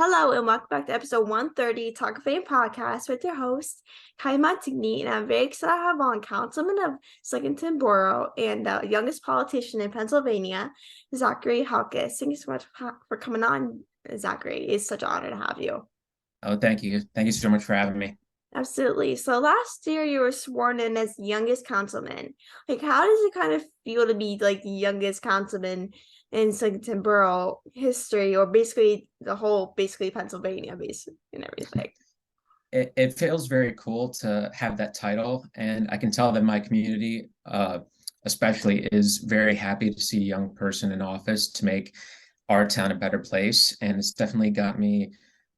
Hello and welcome back to episode 130 Talkoffamepod podcast with your host, Kylie, and I'm very excited to have on Councilman of Slatington Borough and the youngest politician in Pennsylvania, Zachary Halkias. Thank you so much for coming on, Zachary. It's such an honor to have you. Oh, thank you. Thank you so much for having me. Absolutely. So last year you were sworn in as youngest councilman. Like, how does it kind of feel to be like the youngest councilman in Slatington Borough history, or basically the whole, basically Pennsylvania, basically, and everything? It feels very cool to have that title, and I can tell that my community, especially, is very happy to see a young person in office to make our town a better place. And it's definitely got me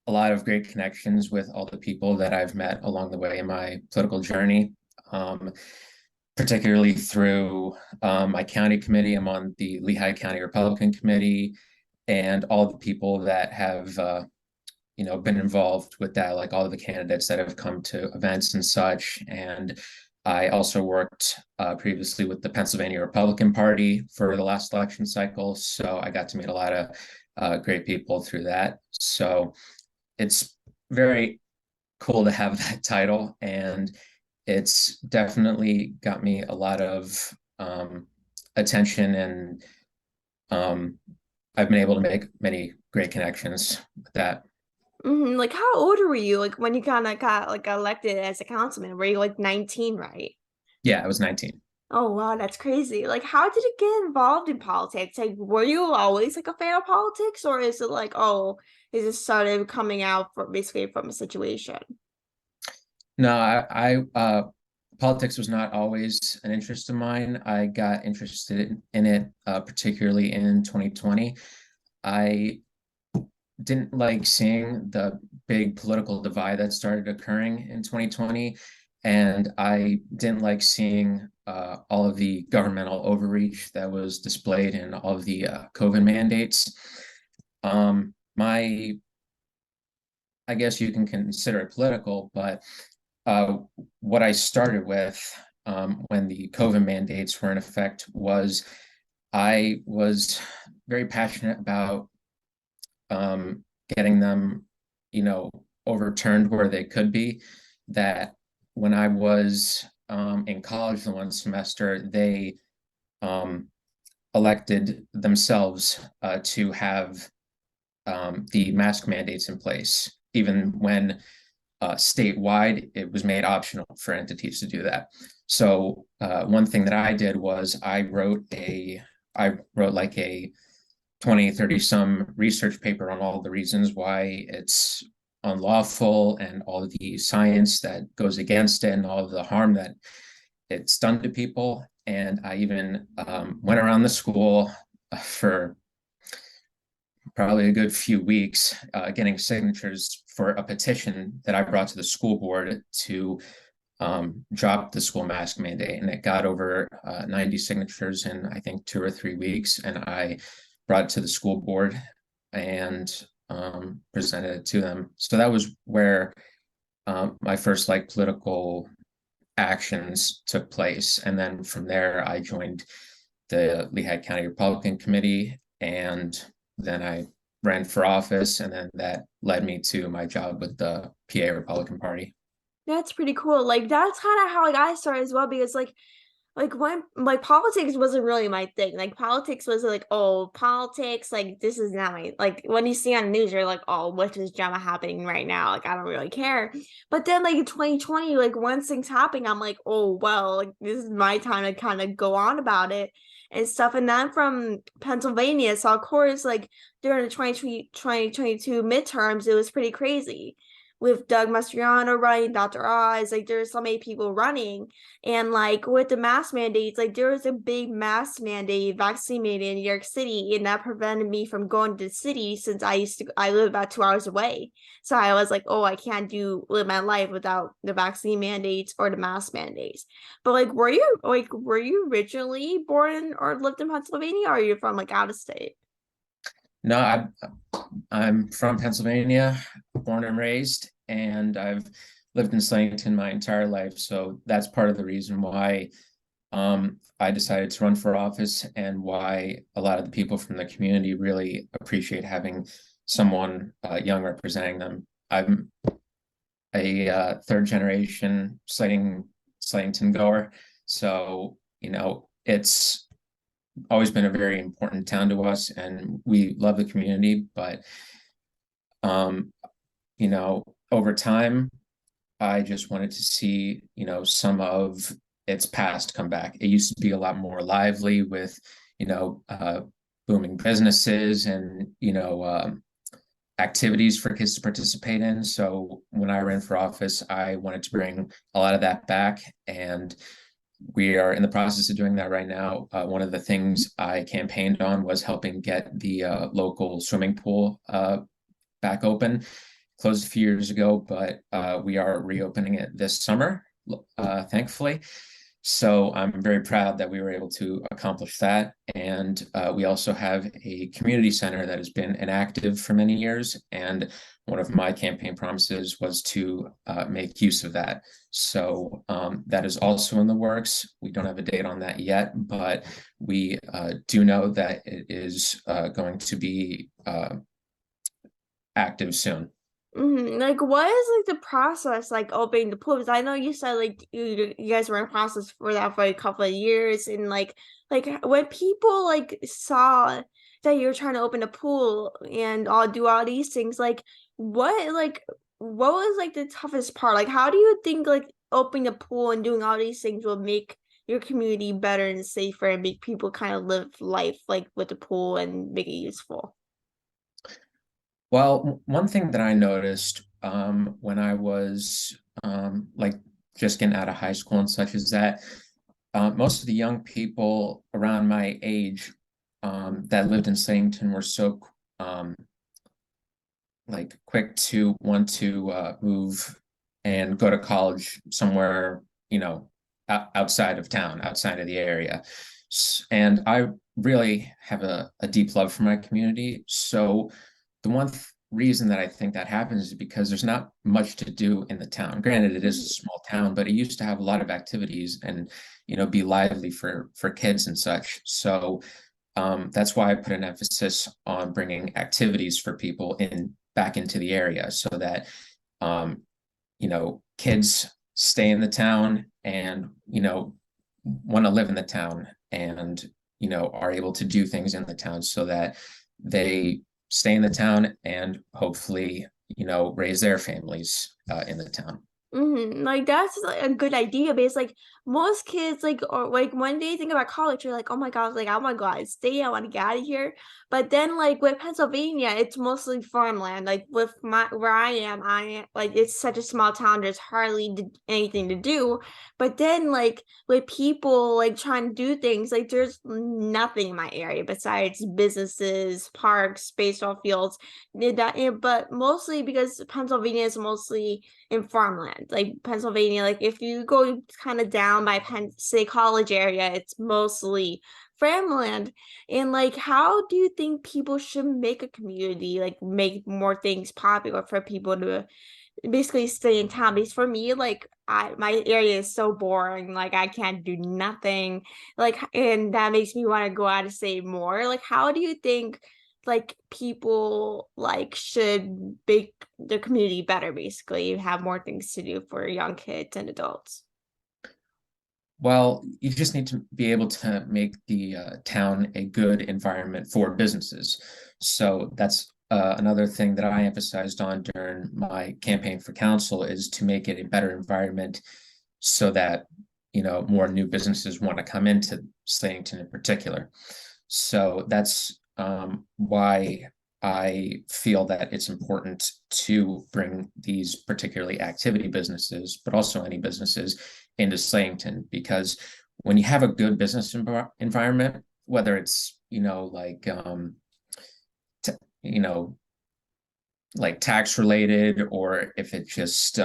a lot of great connections with all the people that I've met along the way in my political journey, particularly through my county committee. I'm on the Lehigh County Republican Committee, and all the people that have been involved with that, like all of the candidates that have come to events and such. And I also worked previously with the Pennsylvania Republican Party for the last election cycle, so I got to meet a lot of great people through that. So it's very cool to have that title, and it's definitely got me a lot of attention, and I've been able to make many great connections with that. Like, how old were you like when you kind of got like elected as a councilman? Were you like 19, right? Yeah, I was 19. Oh wow, that's crazy. Like, how did you get involved in politics? Like, were you always like a fan of politics, or is it like, oh, is it started coming out for basically from a situation? No, politics was not always an interest of mine. I got interested in it, particularly in 2020. I didn't like seeing the big political divide that started occurring in 2020. And I didn't like seeing all of the governmental overreach that was displayed in all of the COVID mandates. My, I guess you can consider it political, but uh, what I started with when the COVID mandates were in effect was I was very passionate about getting them, overturned where they could be. That when I was in college the one semester, they um, elected themselves to have the mask mandates in place, even when statewide it was made optional for entities to do that. So one thing that I did was I wrote like a 20, 30 some research paper on all the reasons why it's unlawful and all of the science that goes against it and all of the harm that it's done to people. And I even went around the school for probably a good few weeks getting signatures for a petition that I brought to the school board to drop the school mask mandate. And it got over 90 signatures in, I think, 2 or 3 weeks. And I brought it to the school board and presented it to them. So that was where my first like political actions took place. And then from there, I joined the Lehigh County Republican Committee, and then I ran for office, and then that led me to my job with the PA Republican Party. That's pretty cool. Like, that's kind of how like I started as well, because like when like politics wasn't really my thing. Like, politics was like, oh, politics, like this is not my, like when you see on the news, you're like, oh, what's this drama happening right now? Like, I don't really care. But then like in 2020, like once things happen, I'm like, oh well, like this is my time to kind of go on about it and stuff. And then from Pennsylvania, so of course, like during the 2022 midterms, it was pretty crazy with Doug Mastriano running, Dr. Oz, like there's so many people running. And like with the mask mandates, like there was a big mask mandate, vaccine mandate in New York City, and that prevented me from going to the city since I live about 2 hours away. So I was like, oh, I can't live my life without the vaccine mandates or the mask mandates. But like, were you originally born or lived in Pennsylvania, or are you from like out of state? No, I'm from Pennsylvania, born and raised, and I've lived in Slatington my entire life. So that's part of the reason why I decided to run for office, and why a lot of the people from the community really appreciate having someone young representing them. I'm a third generation Slatington goer, so it's always been a very important town to us, and we love the community. But um, over time, I just wanted to see, some of its past come back. It used to be a lot more lively with, you know, uh, booming businesses and, activities for kids to participate in. So when I ran for office, I wanted to bring a lot of that back. And we are in the process of doing that right now. One of the things I campaigned on was helping get the local swimming pool back open. Closed a few years ago, but we are reopening it this summer, thankfully. So I'm very proud that we were able to accomplish that. And we also have a community center that has been inactive for many years. And one of my campaign promises was to make use of that. So that is also in the works. We don't have a date on that yet, but we do know that it is going to be active soon. Like, what is like the process like opening the pool? Because I know you said like you guys were in process for that for a couple of years, and like when people like saw that you were trying to open a pool and all do all these things, what was like the toughest part? Like, how do you think like opening a pool and doing all these things will make your community better and safer and make people kind of live life like with the pool and make it useful? Well, one thing that I noticed when I was like just getting out of high school and such is that most of the young people around my age that lived in Slatington were so um, like quick to want to move and go to college somewhere, outside of town, outside of the area. And I really have a deep love for my community. So the one reason that I think that happens is because there's not much to do in the town. Granted, it is a small town, but it used to have a lot of activities and, be lively for kids and such. So that's why I put an emphasis on bringing activities for people in back into the area so that kids stay in the town and want to live in the town and are able to do things in the town so that they stay in the town and hopefully raise their families in the town. Like that's like a good idea because like most kids like or like when they think about college, you're like, oh my God, like I want to go out of state, I want to get out of here. But then like with Pennsylvania, it's mostly farmland. Like with my where I am like it's such a small town, there's hardly anything to do. But then like with people like trying to do things, like there's nothing in my area besides businesses, parks, baseball fields, but mostly because Pennsylvania is mostly in farmland. Like Pennsylvania, like if you go kind of down by Penn State College area, it's mostly farmland. And like, how do you think people should make a community, like make more things popular for people to basically stay in town? Because for me, like I my area is so boring, like I can't do nothing. Like and that makes me want to go out and save more. Like, how do you think like people like should make their community better, basically have more things to do for young kids and adults? Well, you just need to be able to make the town a good environment for businesses. So that's another thing that I emphasized on during my campaign for council is to make it a better environment so that more new businesses want to come into Slatington in particular. So that's why I feel that it's important to bring these particularly activity businesses, but also any businesses into Slatington, because when you have a good business environment, whether it's, t- you know, like tax related, or if it just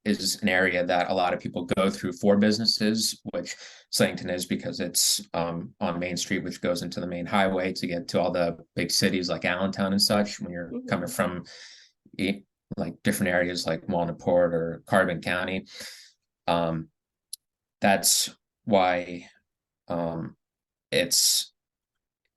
is an area that a lot of people go through for businesses, which Slatington is because it's on Main Street, which goes into the main highway to get to all the big cities like Allentown and such. When you're coming Mhm. from like different areas like Walnut Port or Carbon County, um, that's why um, it's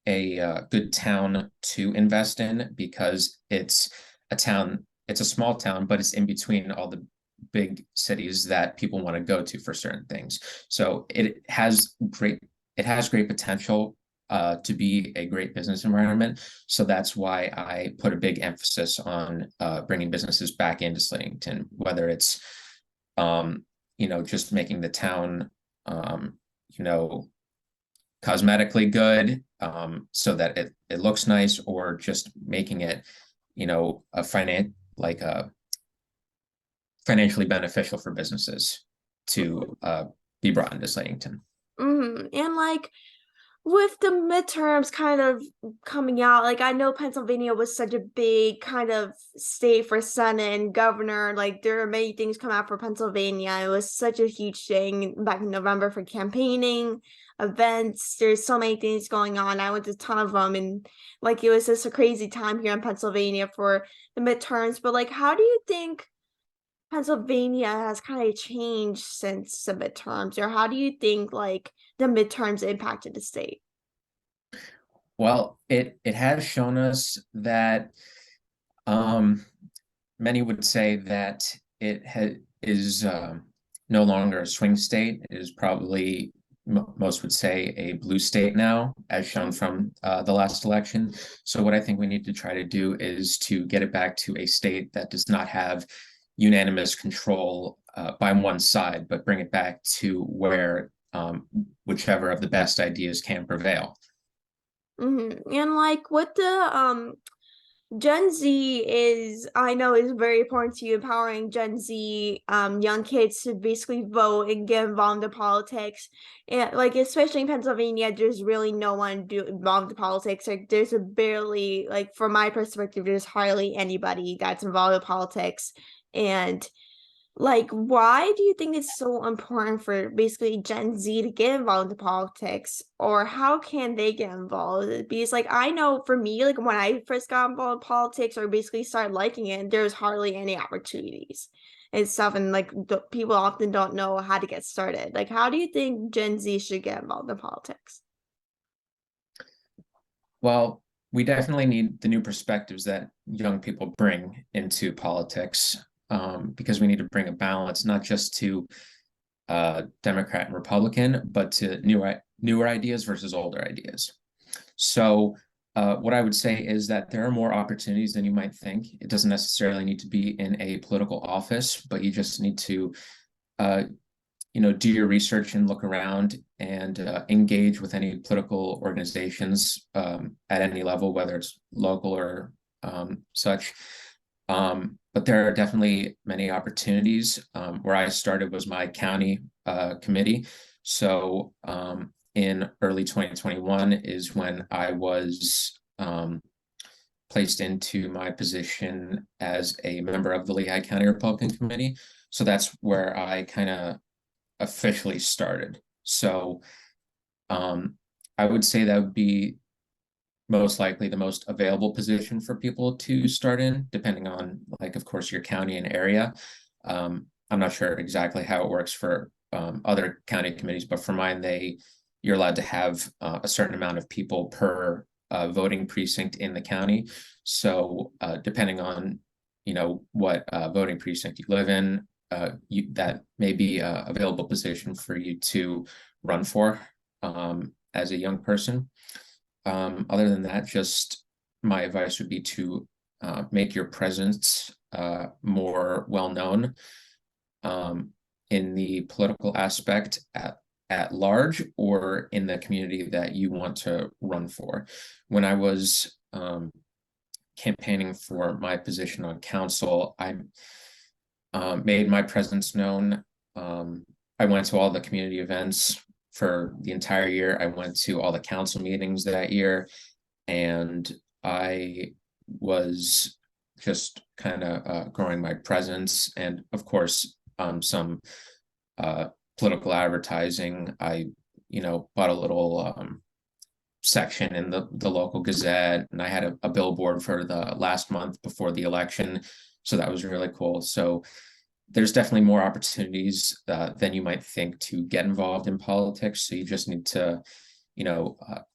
good town to invest in because it's a small town, but it's in between all the big cities that people want to go to for certain things. So it has great potential to be a great business environment. So that's why I put a big emphasis on bringing businesses back into Slatington, whether it's just making the town you know cosmetically good, so that it looks nice, or just making it a financially beneficial for businesses to be brought into Slatington. And like with the midterms kind of coming out, like I know Pennsylvania was such a big kind of state for Senate and governor. Like there are many things come out for Pennsylvania. It was such a huge thing back in November for campaigning, events. There's so many things going on. I went to a ton of them, and like it was just a crazy time here in Pennsylvania for the midterms. But like, how do you think Pennsylvania has kind of changed since the midterms, or how do you think like the midterms impacted the state? Well, it has shown us that um, many would say that is no longer a swing state. It is probably most would say a blue state now, as shown from the last election. So what I think we need to try to do is to get it back to a state that does not have unanimous control by one side, but bring it back to where whichever of the best ideas can prevail. And like what the Gen Z is, I know, is very important to you, empowering Gen Z young kids to basically vote and get involved in politics. And like especially in Pennsylvania, there's really no one involved in politics. Like there's a barely, like from my perspective, there's hardly anybody that's involved in politics. And like, why do you think it's so important for basically Gen Z to get involved in politics, or how can they get involved? Because, like, I know for me, like, when I first got involved in politics or basically started liking it, there's hardly any opportunities and stuff. And, like, people often don't know how to get started. Like, how do you think Gen Z should get involved in politics? Well, we definitely need the new perspectives that young people bring into politics, because we need to bring a balance, not just to Democrat and Republican, but to newer ideas versus older ideas. So what I would say is that there are more opportunities than you might think. It doesn't necessarily need to be in a political office, but you just need to do your research and look around and engage with any political organizations at any level, whether it's local or such. But there are definitely many opportunities. Where I started was my county committee. So in early 2021 is when I was placed into my position as a member of the Lehigh County Republican Committee. So that's where I kind of officially started. So I would say that would be most likely the most available position for people to start in, depending on, like, of course, your county and area. I'm not sure exactly how it works for other county committees, but for mine, you're allowed to have a certain amount of people per voting precinct in the county. So depending on what voting precinct you live in, that may be a available position for you to run for as a young person. Other than that, just my advice would be to make your presence more well known in the political aspect at large, or in the community that you want to run for. When I was campaigning for my position on council, I made my presence known. I went to all the community events for the entire year. I went to all the council meetings that year, and I was just kind of growing my presence, and of course some political advertising. I bought a little section in the local Gazette, and I had a billboard for the last month before the election, so that was really cool. So there's definitely more opportunities than you might think to get involved in politics. So you just need to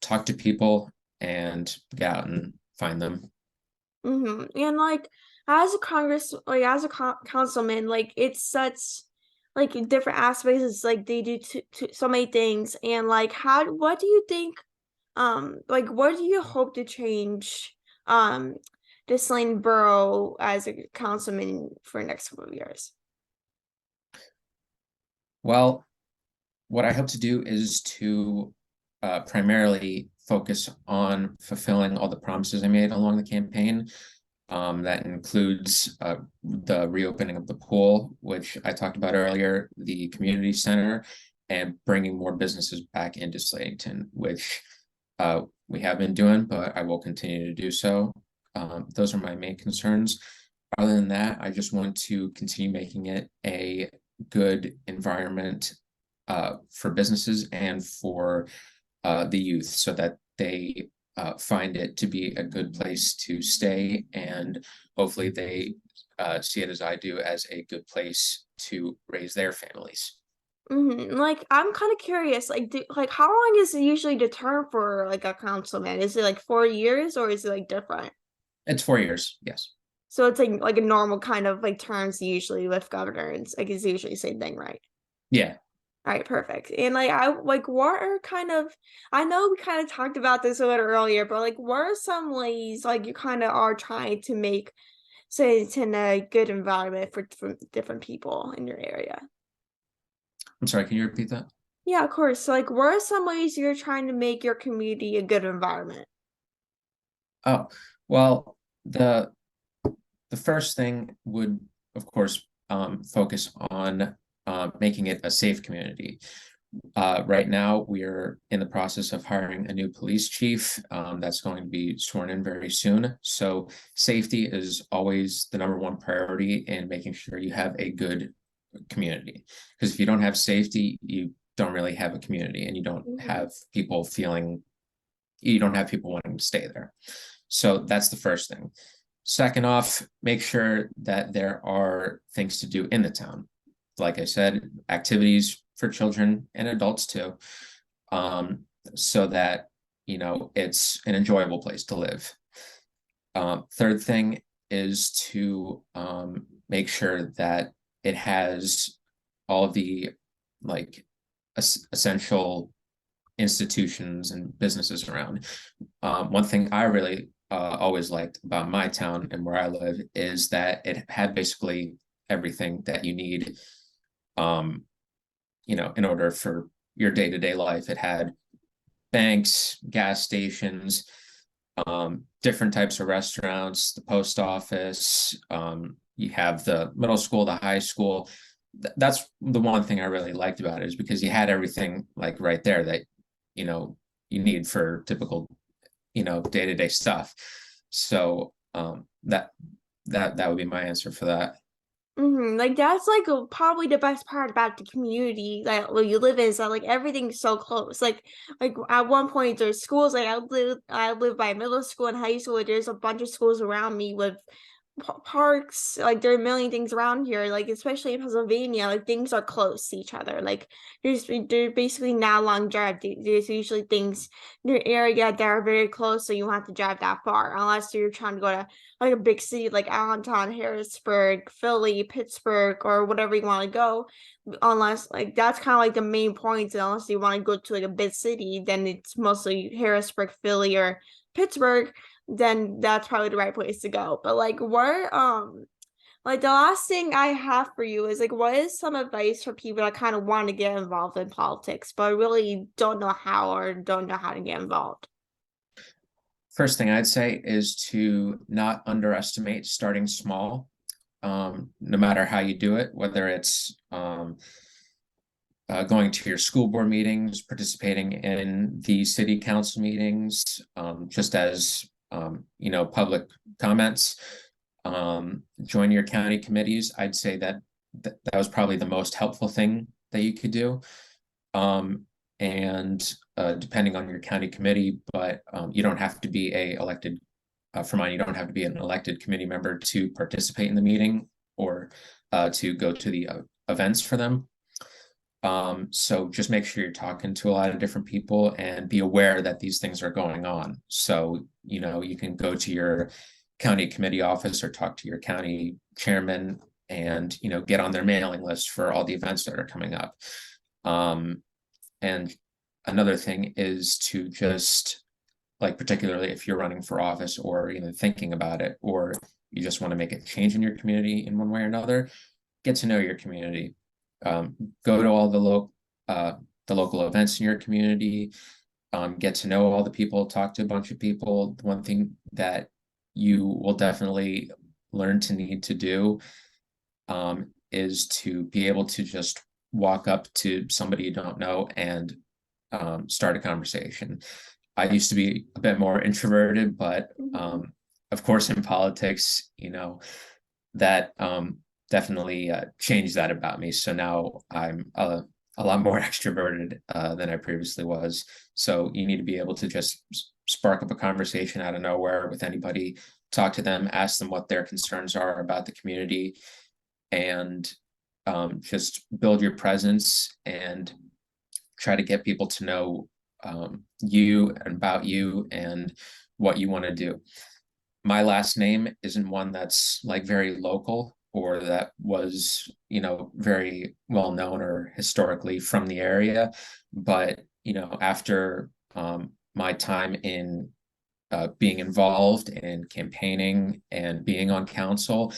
talk to people and get out and find them. And like as a Congress, like as a councilman, like it's such like different aspects. It's like they do so many things, and like what do you think? Like what do you hope to change? This Lane Borough as a councilman for the next couple of years. Well, what I hope to do is to primarily focus on fulfilling all the promises I made along the campaign. That includes the reopening of the pool, which I talked about earlier, the community center, and bringing more businesses back into Slatington, which we have been doing, but I will continue to do so. Those are my main concerns. Other than that, I just want to continue making it a good environment for businesses and for the youth so that they find it to be a good place to stay, and hopefully they see it as I do, as a good place to raise their families. Like I'm kind of curious, like how long is it usually the term for like a councilman? Is it like 4 years or is it like different? It's 4 years, yes. So it's like a normal kind of like terms usually with governors. Like it's usually the same thing, right? Yeah. All right, perfect. And like I like what are kind of I know we kind of talked about this a little earlier, but like what are some ways like you kind of are trying to make say it's in a good environment for different people in your area? I'm sorry, can you repeat that? Yeah, of course. So like what are some ways you're trying to make your community a good environment? Oh, well, the first thing would, of course, focus on making it a safe community. Right now, we're in the process of hiring a new police chief that's going to be sworn in very soon. So safety is always the number one priority in making sure you have a good community. Because if you don't have safety, you don't really have a community, and you don't Mhm. have people feeling, you don't have people wanting to stay there. So that's the first thing. Second off, make sure that there are things to do in the town. Like I said, activities for children and adults too, so that it's an enjoyable place to live. Third thing is to make sure that it has all the like essential institutions and businesses around. One thing I really always liked about my town and where I live is that it had basically everything that you need, um, in order for your day-to-day life. It had banks, gas stations, different types of restaurants, the post office, you have the middle school, the high school. That's the one thing I really liked about it, is because you had everything like right there that you know you need for typical day-to-day stuff. So that would be my answer for that. Like that's like probably the best part about the community that where you live in is that like everything's so close. Like at one point there's schools like I live by middle school and high school. There's a bunch of schools around me with parks. Like there are a million things around here. Like especially in Pennsylvania, like things are close to each other. Like they're basically not long drive. There's usually things in your area that are very close, so you don't have to drive that far unless you're trying to go to like a big city like Allentown, Harrisburg, Philly, Pittsburgh, or whatever you want to go. Unless like that's kind of like the main points. Unless you want to go to like a big city, then it's mostly Harrisburg, Philly, or Pittsburgh. Then that's probably the right place to go. But like the last thing I have for you is like what is some advice for people that kind of want to get involved in politics but really don't know how or don't know how to get involved? First thing I'd say is to not underestimate starting small, no matter how you do it, whether it's going to your school board meetings, participating in the city council meetings, just as public comments, join your county committees. I'd say that was probably the most helpful thing that you could do. And depending on your county committee, but you don't have to be a elected, for mine, you don't have to be an elected committee member to participate in the meeting or to go to the events for them. So just make sure you're talking to a lot of different people and be aware that these things are going on. So, you can go to your county committee office or talk to your county chairman and, get on their mailing list for all the events that are coming up. And another thing is to just, like, particularly if you're running for office or even thinking about it, or you just want to make a change in your community in one way or another, get to know your community. Go to all the local events in your community, get to know all the people, talk to a bunch of people. The one thing that you will definitely learn to need to do is to be able to just walk up to somebody you don't know and start a conversation. I used to be a bit more introverted, but of course, in politics, that definitely changed that about me. So now I'm a lot more extroverted than I previously was. So you need to be able to just spark up a conversation out of nowhere with anybody, talk to them, ask them what their concerns are about the community, and just build your presence and try to get people to know you and about you and what you want to do. My last name isn't one that's like very local or that was, very well known or historically from the area. But, after my time in being involved in campaigning and being on council,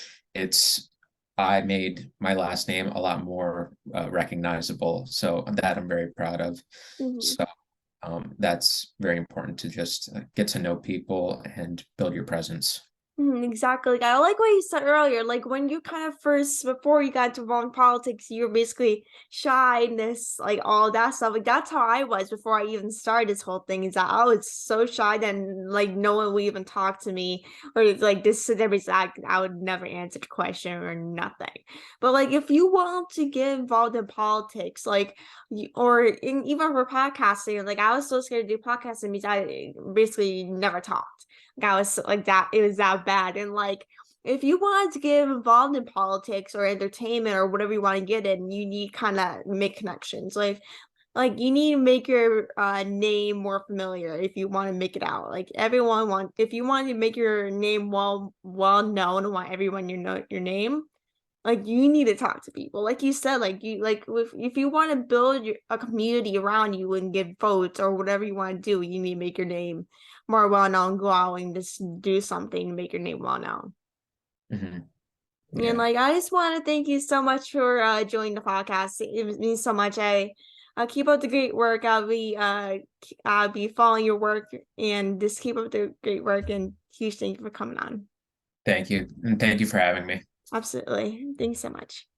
I made my last name a lot more recognizable. So that I'm very proud of. Mhm. So that's very important to just get to know people and build your presence. Exactly. Like, I like what you said earlier. Like when you kind of first, before you got involved in politics, you were basically shyness, like all that stuff. Like that's how I was before I even started this whole thing. Is that I was so shy that like no one would even talk to me, or it's like this celebrities I would never answer the question or nothing. But like if you want to get involved in politics, like even for podcasting, like I was so scared to do podcasting because I basically never talked. I was like that, it was that bad. And like, if you wanted to get involved in politics or entertainment or whatever you want to get in, you need kind of make connections. Like you need to make your name more familiar if you want to make it out. Like everyone want if you want to make your name well known and want everyone you know your name, like you need to talk to people. Like you said, like you like if you want to build a community around you and get votes or whatever you want to do, you need to make your name more well known. Go out and just do something to make your name well known. Mhm. And Yeah. like I just want to thank you so much for joining the podcast. It means so much. I keep up the great work. I'll be following your work and just keep up the great work, and huge thank you for coming on. Thank you. And thank you for having me. Absolutely. Thanks so much.